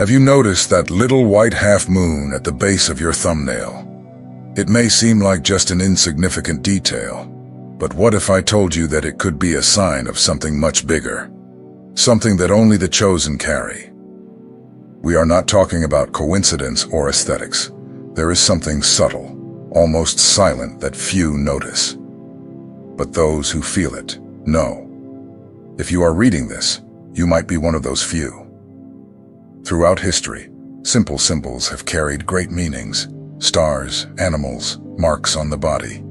Have you noticed that little white half-moon at the base of your thumbnail? It may seem like just an insignificant detail, but what if I told you that it could be a sign of something much bigger? Something that only the chosen carry. We are not talking about coincidence or aesthetics. There is something subtle, almost silent, that few notice. But those who feel it know. If you are reading this, you might be one of those few. Throughout history, simple symbols have carried great meanings: stars, animals, marks on the body.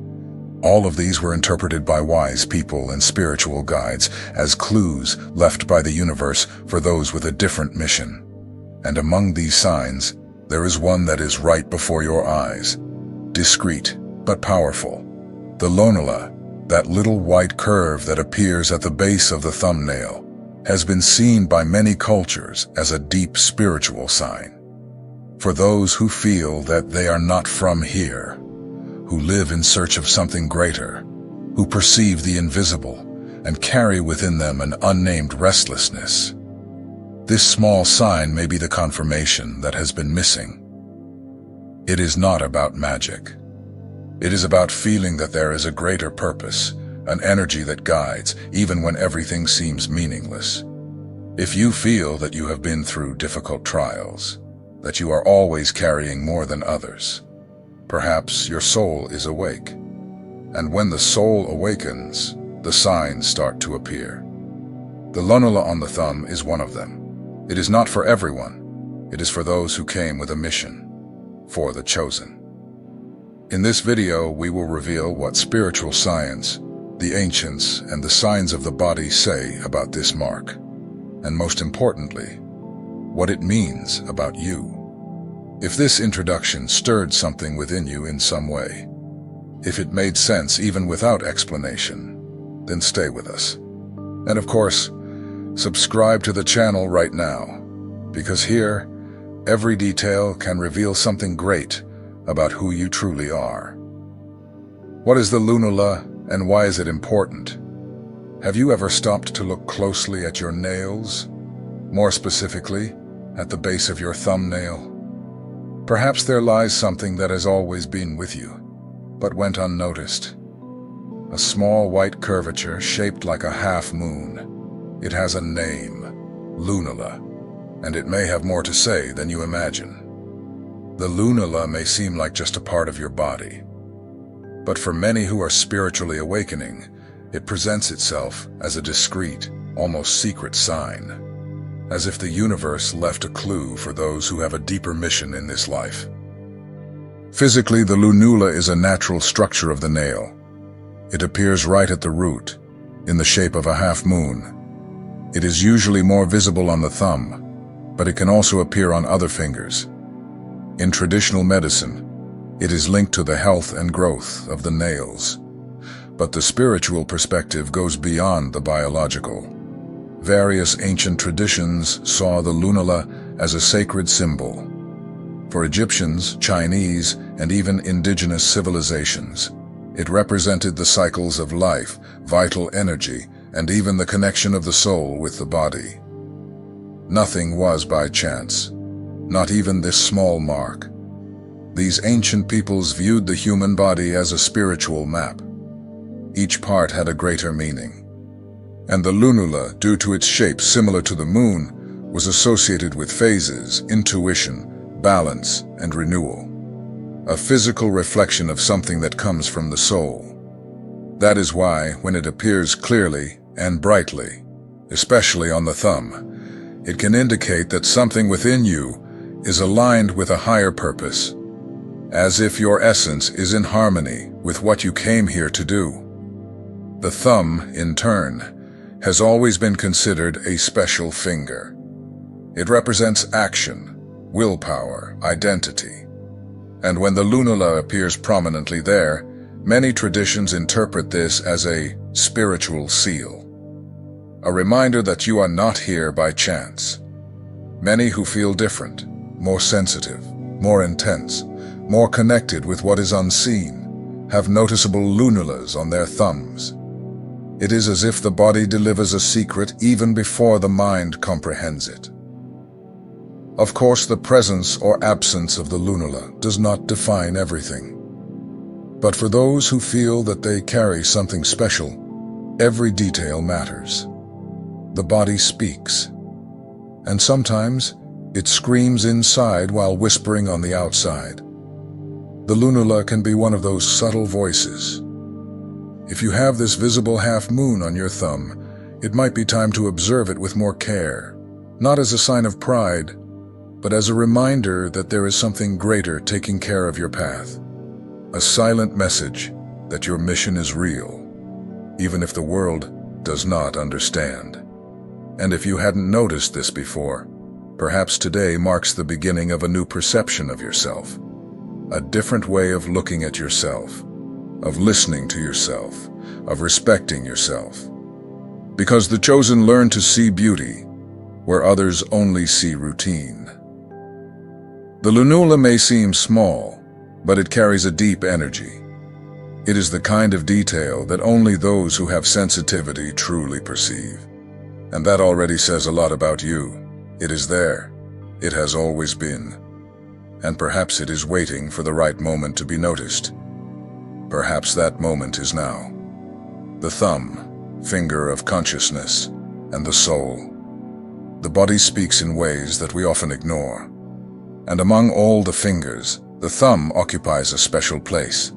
All of these were interpreted by wise people and spiritual guides as clues left by the universe for those with a different mission. And among these signs, there is one that is right before your eyes. Discreet, but powerful. The lunula, that little white curve that appears at the base of the thumbnail, has been seen by many cultures as a deep spiritual sign. For those who feel that they are not from here, who live in search of something greater, who perceive the invisible and carry within them an unnamed restlessness. This small sign may be the confirmation that has been missing. It is not about magic. It is about feeling that there is a greater purpose, an energy that guides, even when everything seems meaningless. If you feel that you have been through difficult trials, that you are always carrying more than others, perhaps your soul is awake. And when the soul awakens, the signs start to appear. The lunula on the thumb is one of them. It is not for everyone. It is for those who came with a mission, for the chosen. In this video, we will reveal what spiritual science, the ancients, and the signs of the body say about this mark. And most importantly, what it means about you. If this introduction stirred something within you in some way, if it made sense even without explanation, then stay with us. And of course, subscribe to the channel right now, because here, every detail can reveal something great about who you truly are. What is the lunula, and why is it important? Have you ever stopped to look closely at your nails? More specifically, at the base of your thumbnail? Perhaps there lies something that has always been with you, but went unnoticed. A small white curvature shaped like a half-moon. It has a name, lunula, and it may have more to say than you imagine. The lunula may seem like just a part of your body, but for many who are spiritually awakening, it presents itself as a discreet, almost secret sign, as if the universe left a clue for those who have a deeper mission in this life. Physically, the lunula is a natural structure of the nail. It appears right at the root, in the shape of a half-moon. It is usually more visible on the thumb, but it can also appear on other fingers. In traditional medicine, it is linked to the health and growth of the nails. But the spiritual perspective goes beyond the biological. Various ancient traditions saw the lunula as a sacred symbol. For Egyptians, Chinese, and even indigenous civilizations, it represented the cycles of life, vital energy, and even the connection of the soul with the body. Nothing was by chance, not even this small mark. These ancient peoples viewed the human body as a spiritual map. Each part had a greater meaning. And the lunula, due to its shape similar to the moon, was associated with phases, intuition, balance, and renewal. A physical reflection of something that comes from the soul. That is why, when it appears clearly and brightly, especially on the thumb, it can indicate that something within you is aligned with a higher purpose, as if your essence is in harmony with what you came here to do. The thumb, in turn, has always been considered a special finger. It represents action, willpower, identity. And when the lunula appears prominently there, many traditions interpret this as a spiritual seal. A reminder that you are not here by chance. Many who feel different, more sensitive, more intense, more connected with what is unseen, have noticeable lunulas on their thumbs. It is as if the body delivers a secret even before the mind comprehends it. Of course, the presence or absence of the lunula does not define everything. But for those who feel that they carry something special, every detail matters. The body speaks, and sometimes it screams inside while whispering on the outside. The lunula can be one of those subtle voices. If you have this visible half moon on your thumb, it might be time to observe it with more care, not as a sign of pride, but as a reminder that there is something greater taking care of your path. A silent message that your mission is real, even if the world does not understand. And if you hadn't noticed this before, perhaps today marks the beginning of a new perception of yourself, a different way of looking at yourself, of listening to yourself, of respecting yourself. Because the chosen learn to see beauty where others only see routine. The lunula may seem small, but it carries a deep energy. It is the kind of detail that only those who have sensitivity truly perceive. And that already says a lot about you. It is there. It has always been. And perhaps it is waiting for the right moment to be noticed. Perhaps that moment is now. The thumb, finger of consciousness, and the soul. The body speaks in ways that we often ignore. And among all the fingers, the thumb occupies a special place.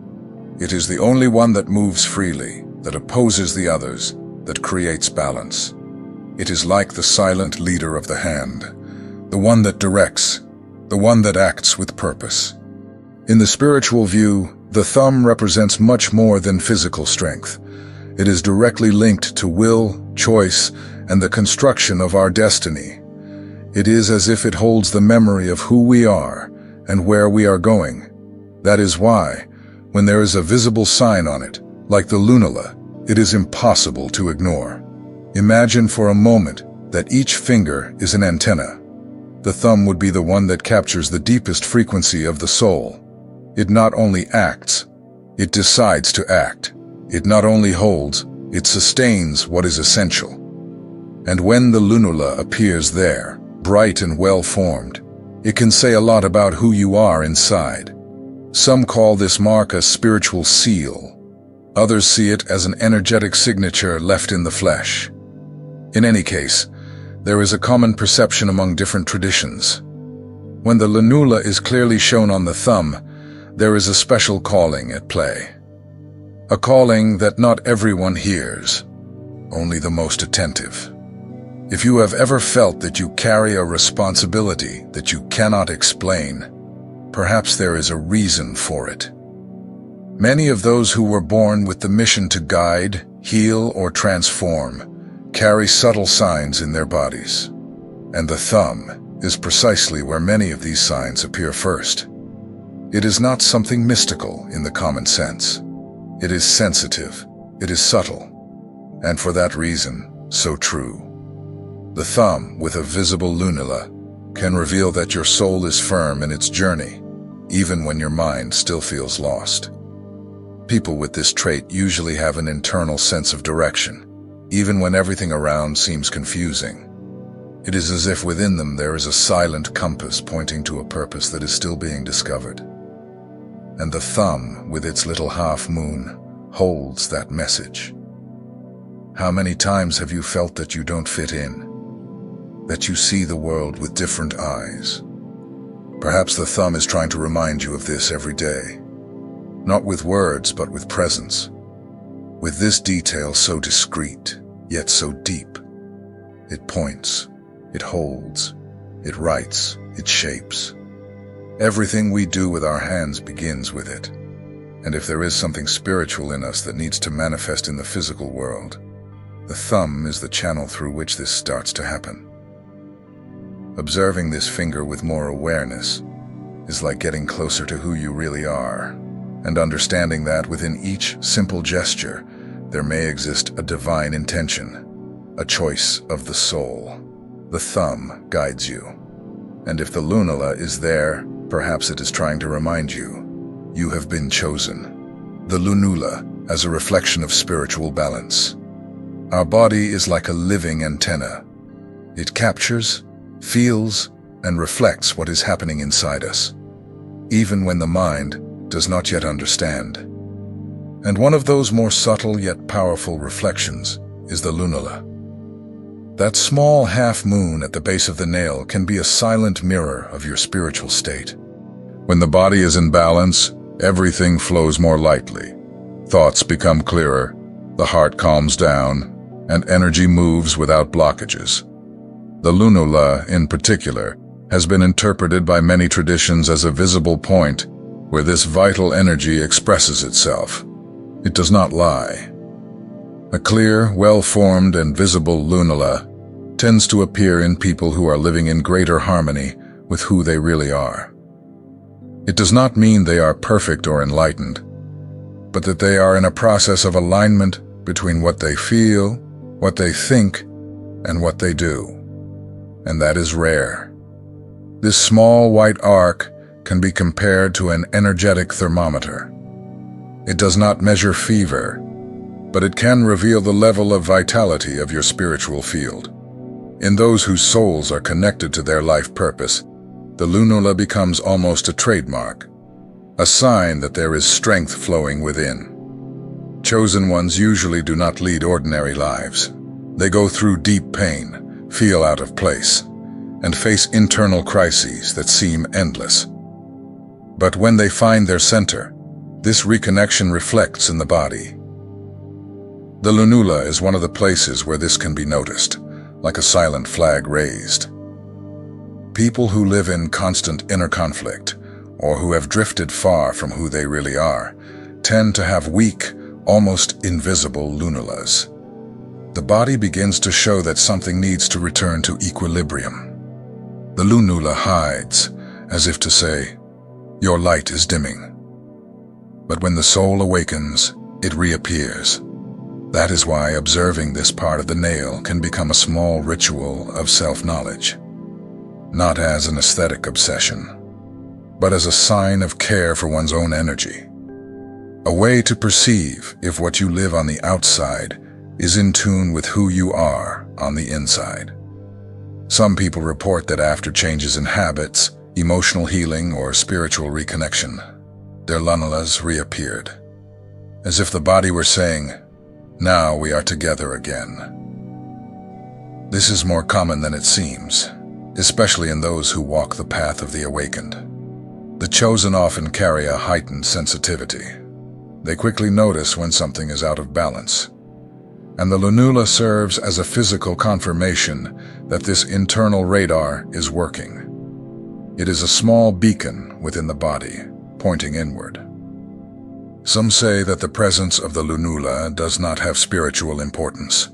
It is the only one that moves freely, that opposes the others, that creates balance. It is like the silent leader of the hand, the one that directs, the one that acts with purpose. In the spiritual view, the thumb represents much more than physical strength. It is directly linked to will, choice, and the construction of our destiny. It is as if it holds the memory of who we are and where we are going. That is why, when there is a visible sign on it, like the lunula, it is impossible to ignore. Imagine for a moment that each finger is an antenna. The thumb would be the one that captures the deepest frequency of the soul. It not only acts, it decides to act. It not only holds, it sustains what is essential. And when the lunula appears there, bright and well-formed, it can say a lot about who you are inside. Some call this mark a spiritual seal. Others see it as an energetic signature left in the flesh. In any case, there is a common perception among different traditions. When the lunula is clearly shown on the thumb, there is a special calling at play. A calling that not everyone hears, only the most attentive. If you have ever felt that you carry a responsibility that you cannot explain, perhaps there is a reason for it. Many of those who were born with the mission to guide, heal, or transform carry subtle signs in their bodies. And the thumb is precisely where many of these signs appear first. It is not something mystical in the common sense. It is sensitive, it is subtle, and for that reason, so true. The thumb, with a visible lunula, can reveal that your soul is firm in its journey, even when your mind still feels lost. People with this trait usually have an internal sense of direction, even when everything around seems confusing. It is as if within them there is a silent compass pointing to a purpose that is still being discovered. And the thumb, with its little half moon, holds that message. How many times have you felt that you don't fit in? That you see the world with different eyes? Perhaps the thumb is trying to remind you of this every day. Not with words, but with presence. With this detail so discreet, yet so deep. It points, it holds, it writes, it shapes. Everything we do with our hands begins with it. And if there is something spiritual in us that needs to manifest in the physical world, the thumb is the channel through which this starts to happen. Observing this finger with more awareness is like getting closer to who you really are, and understanding that within each simple gesture, there may exist a divine intention, a choice of the soul. The thumb guides you. And if the lunula is there, perhaps it is trying to remind you, you have been chosen. The lunula as a reflection of spiritual balance. Our body is like a living antenna. It captures, feels, and reflects what is happening inside us, even when the mind does not yet understand. And one of those more subtle yet powerful reflections is the lunula. That small half-moon at the base of the nail can be a silent mirror of your spiritual state. When the body is in balance, everything flows more lightly. Thoughts become clearer, the heart calms down, and energy moves without blockages. The lunula, in particular, has been interpreted by many traditions as a visible point where this vital energy expresses itself. It does not lie. A clear, well-formed and visible lunula tends to appear in people who are living in greater harmony with who they really are. It does not mean they are perfect or enlightened, but that they are in a process of alignment between what they feel, what they think, and what they do. And that is rare. This small white arc can be compared to an energetic thermometer. It does not measure fever, but it can reveal the level of vitality of your spiritual field. In those whose souls are connected to their life purpose, the lunula becomes almost a trademark, a sign that there is strength flowing within. Chosen ones usually do not lead ordinary lives. They go through deep pain, feel out of place, and face internal crises that seem endless. But when they find their center, this reconnection reflects in the body. The lunula is one of the places where this can be noticed, like a silent flag raised. People who live in constant inner conflict, or who have drifted far from who they really are, tend to have weak, almost invisible lunulas. The body begins to show that something needs to return to equilibrium. The lunula hides, as if to say, "Your light is dimming." But when the soul awakens, it reappears. That is why observing this part of the nail can become a small ritual of self-knowledge, not as an aesthetic obsession, but as a sign of care for one's own energy. A way to perceive if what you live on the outside is in tune with who you are on the inside. Some people report that after changes in habits, emotional healing, or spiritual reconnection, their lunulas reappeared, as if the body were saying, "Now we are together again." This is more common than it seems, especially in those who walk the path of the awakened. The chosen often carry a heightened sensitivity. They quickly notice when something is out of balance, and the lunula serves as a physical confirmation that this internal radar is working. It is a small beacon within the body, pointing inward. Some say that the presence of the lunula does not have spiritual importance.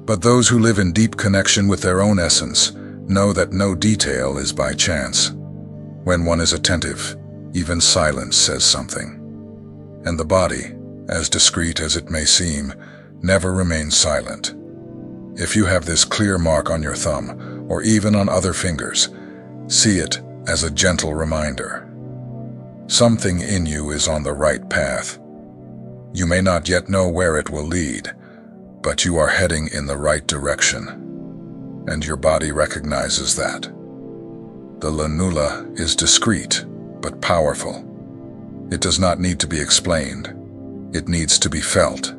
But those who live in deep connection with their own essence know that no detail is by chance. When one is attentive, even silence says something. And the body, as discreet as it may seem, never remains silent. If you have this clear mark on your thumb, or even on other fingers, see it as a gentle reminder. Something in you is on the right path. You may not yet know where it will lead, but you are heading in the right direction, and your body recognizes that. The lunula is discreet, but powerful. It does not need to be explained. It needs to be felt,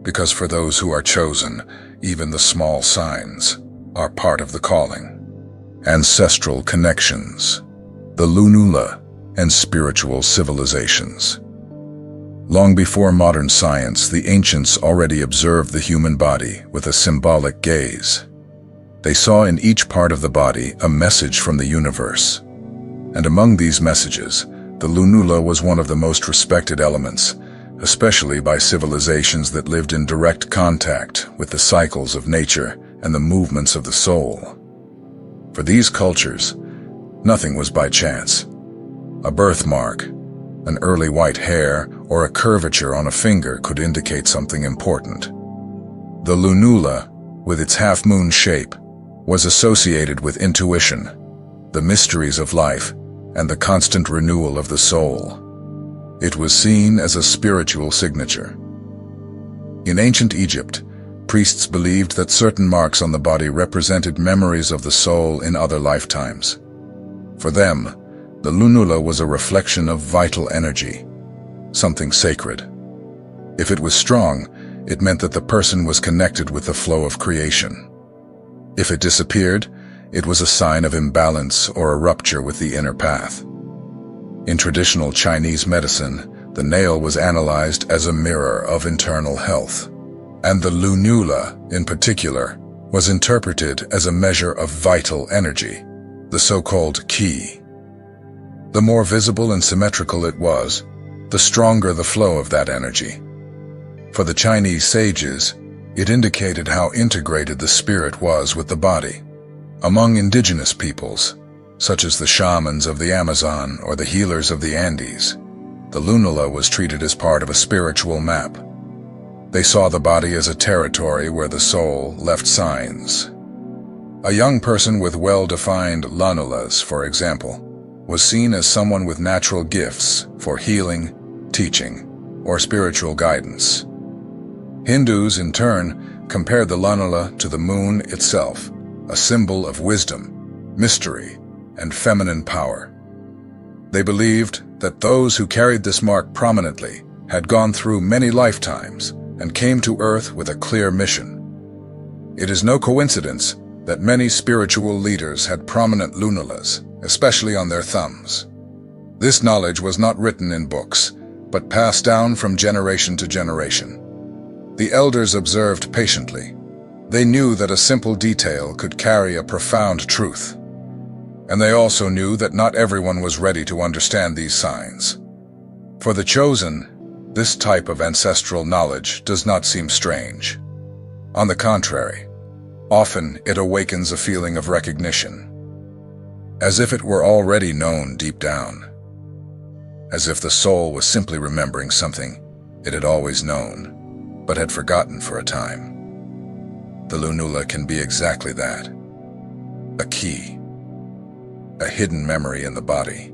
because for those who are chosen, even the small signs are part of the calling. Ancestral connections, the lunula, and spiritual civilizations. Long before modern science, the ancients already observed the human body with a symbolic gaze. They saw in each part of the body a message from the universe. And among these messages, the lunula was one of the most respected elements, especially by civilizations that lived in direct contact with the cycles of nature and the movements of the soul. For these cultures, nothing was by chance. A birthmark, an early white hair, or a curvature on a finger could indicate something important. The lunula, with its half-moon shape, was associated with intuition, the mysteries of life, and the constant renewal of the soul. It was seen as a spiritual signature. In ancient Egypt, Priests believed that certain marks on the body represented memories of the soul in other lifetimes. For them, the lunula was a reflection of vital energy, something sacred. If it was strong, it meant that the person was connected with the flow of creation. If it disappeared, it was a sign of imbalance or a rupture with the inner path. In traditional Chinese medicine, the nail was analyzed as a mirror of internal health, and the lunula, in particular, was interpreted as a measure of vital energy, the so-called qi. The more visible and symmetrical it was, the stronger the flow of that energy. For the Chinese sages, it indicated how integrated the spirit was with the body. Among indigenous peoples, such as the shamans of the Amazon or the healers of the Andes, the lunula was treated as part of a spiritual map. They saw the body as a territory where the soul left signs. A young person with well-defined lunulas, for example, was seen as someone with natural gifts for healing, teaching, or spiritual guidance. Hindus, in turn, compared the lunula to the moon itself, a symbol of wisdom, mystery, and feminine power. They believed that those who carried this mark prominently had gone through many lifetimes and came to Earth with a clear mission. It is no coincidence that many spiritual leaders had prominent lunulas, especially on their thumbs. This knowledge was not written in books, but passed down from generation to generation. The elders observed patiently. They knew that a simple detail could carry a profound truth. And they also knew that not everyone was ready to understand these signs. For the chosen, this type of ancestral knowledge does not seem strange. On the contrary, often it awakens a feeling of recognition, as if it were already known deep down, as if the soul was simply remembering something it had always known, but had forgotten for a time. The lunula can be exactly that, a key, a hidden memory in the body,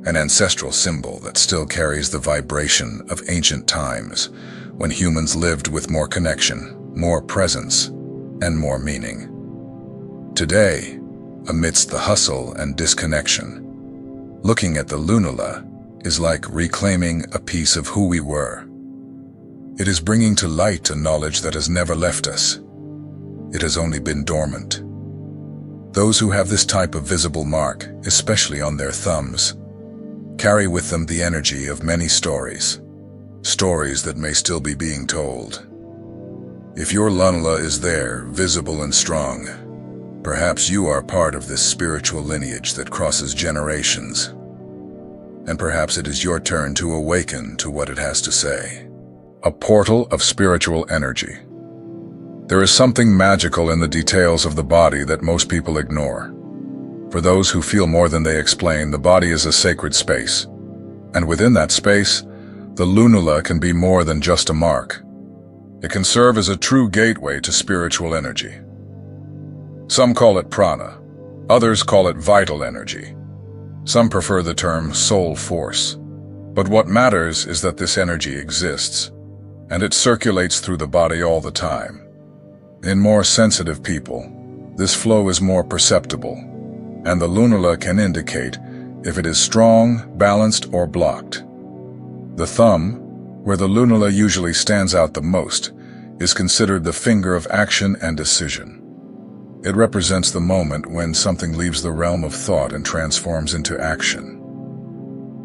an ancestral symbol that still carries the vibration of ancient times when humans lived with more connection, more presence, and more meaning. Today, amidst the hustle and disconnection, looking at the lunula is like reclaiming a piece of who we were. It is bringing to light a knowledge that has never left us. It has only been dormant. Those who have this type of visible mark, especially on their thumbs, carry with them the energy of many stories that may still be being told. If your lunula is there, visible and strong, perhaps you are part of this spiritual lineage that crosses generations. And perhaps it is your turn to awaken to what it has to say. A portal of spiritual energy. There is something magical in the details of the body that most people ignore. For those who feel more than they explain, the body is a sacred space. And within that space, the lunula can be more than just a mark. It can serve as a true gateway to spiritual energy. Some call it prana, others call it vital energy. Some prefer the term soul force. But what matters is that this energy exists, and it circulates through the body all the time. In more sensitive people, this flow is more perceptible, and the lunula can indicate if it is strong, balanced, or blocked. The thumb, where the lunula usually stands out the most, is considered the finger of action and decision. It represents the moment when something leaves the realm of thought and transforms into action.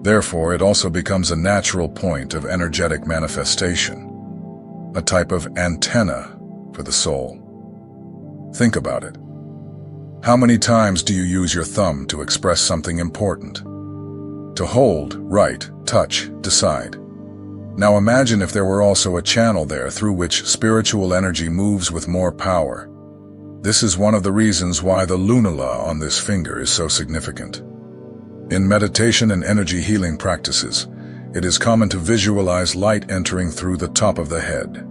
Therefore, it also becomes a natural point of energetic manifestation, a type of antenna for the soul. Think about it. How many times do you use your thumb to express something important? To hold, write, touch, decide. Now imagine if there were also a channel there through which spiritual energy moves with more power. This is one of the reasons why the lunula on this finger is so significant. In meditation and energy healing practices, it is common to visualize light entering through the top of the head.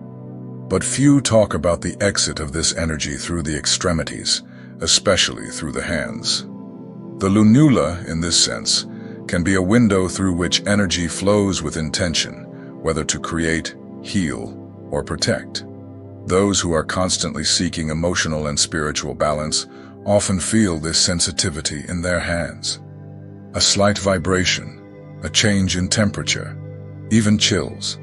But few talk about the exit of this energy through the extremities, especially through the hands. The lunula, in this sense, can be a window through which energy flows with intention, whether to create, heal, or protect. Those who are constantly seeking emotional and spiritual balance often feel this sensitivity in their hands. A slight vibration, a change in temperature, even chills.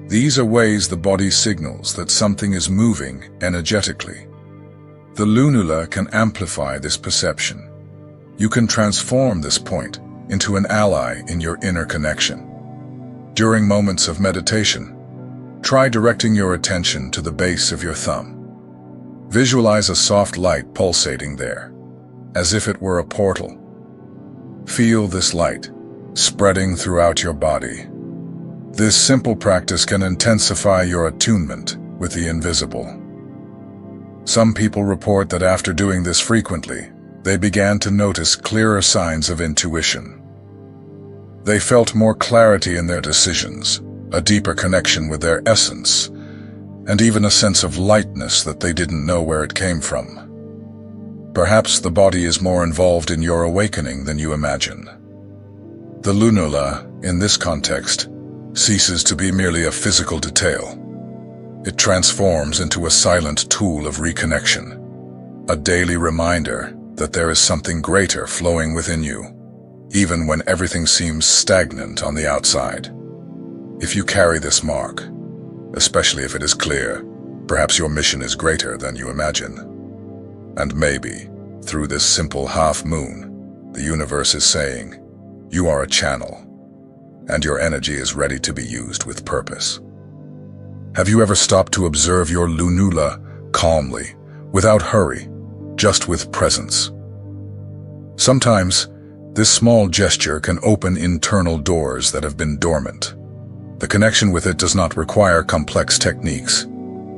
These are ways the body signals that something is moving energetically. The lunula can amplify this perception. You can transform this point into an ally in your inner connection. During moments of meditation, try directing your attention to the base of your thumb. Visualize a soft light pulsating there, as if it were a portal. Feel this light spreading throughout your body. This simple practice can intensify your attunement with the invisible. Some people report that after doing this frequently, they began to notice clearer signs of intuition. They felt more clarity in their decisions, a deeper connection with their essence, and even a sense of lightness that they didn't know where it came from. Perhaps the body is more involved in your awakening than you imagine. The lunula, in this context, ceases to be merely a physical detail. It transforms into a silent tool of reconnection, a daily reminder that there is something greater flowing within you, even when everything seems stagnant on the outside. If you carry this mark, especially if it is clear, perhaps your mission is greater than you imagine. And maybe, through this simple half moon, the universe is saying, you are a channel, and your energy is ready to be used with purpose. Have you ever stopped to observe your lunula calmly, without hurry, just with presence? Sometimes, this small gesture can open internal doors that have been dormant. The connection with it does not require complex techniques,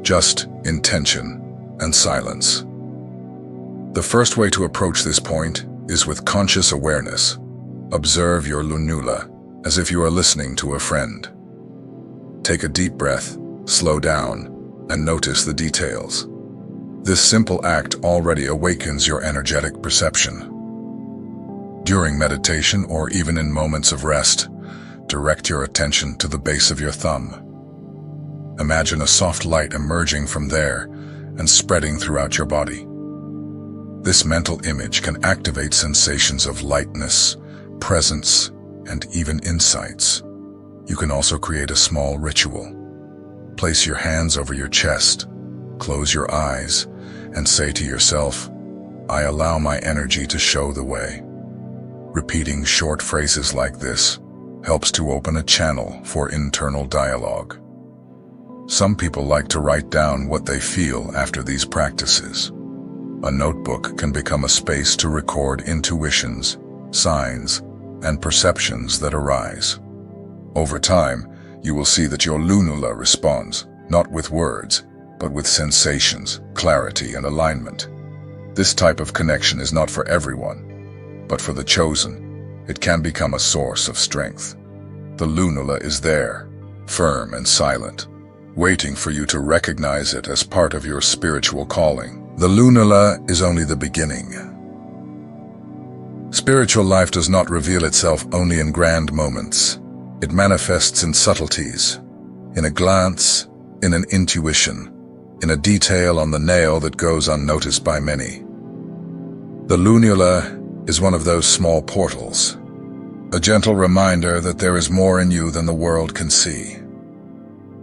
just intention and silence. The first way to approach this point is with conscious awareness. Observe your lunula as if you are listening to a friend. Take a deep breath, slow down, and notice the details. This simple act already awakens your energetic perception. During meditation or even in moments of rest, direct your attention to the base of your thumb. Imagine a soft light emerging from there and spreading throughout your body. This mental image can activate sensations of lightness, presence, and even insights. You can also create a small ritual. Place your hands over your chest, close your eyes, and say to yourself, I allow my energy to show the way. Repeating short phrases like this helps to open a channel for internal dialogue. Some people like to write down what they feel after these practices. A notebook can become a space to record intuitions, signs, and perceptions that arise. Over time, you will see that your lunula responds, not with words, but with sensations, clarity, and alignment. This type of connection is not for everyone, but for the chosen, it can become a source of strength. The lunula is there, firm and silent, waiting for you to recognize it as part of your spiritual calling. The lunula is only the beginning. Spiritual life does not reveal itself only in grand moments. It manifests in subtleties, in a glance, in an intuition, in a detail on the nail that goes unnoticed by many. The lunula is one of those small portals, a gentle reminder that there is more in you than the world can see.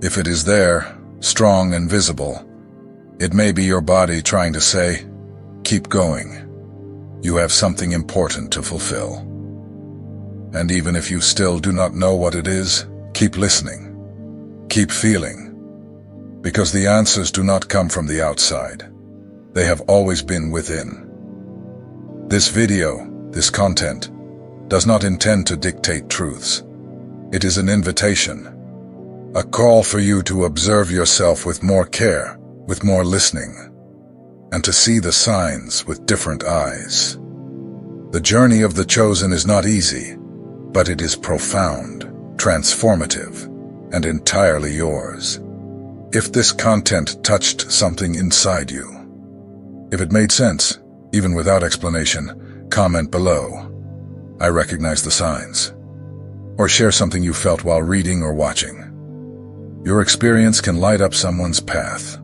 If it is there, strong and visible, it may be your body trying to say, keep going. You have something important to fulfill. And even if you still do not know what it is, keep listening. Keep feeling. Because the answers do not come from the outside. They have always been within. This video, this content, does not intend to dictate truths. It is an invitation, a call for you to observe yourself with more care, with more listening, and to see the signs with different eyes. The journey of the chosen is not easy, but it is profound, transformative, and entirely yours. If this content touched something inside you, if it made sense, even without explanation, comment below. I recognize the signs. Or share something you felt while reading or watching. Your experience can light up someone's path.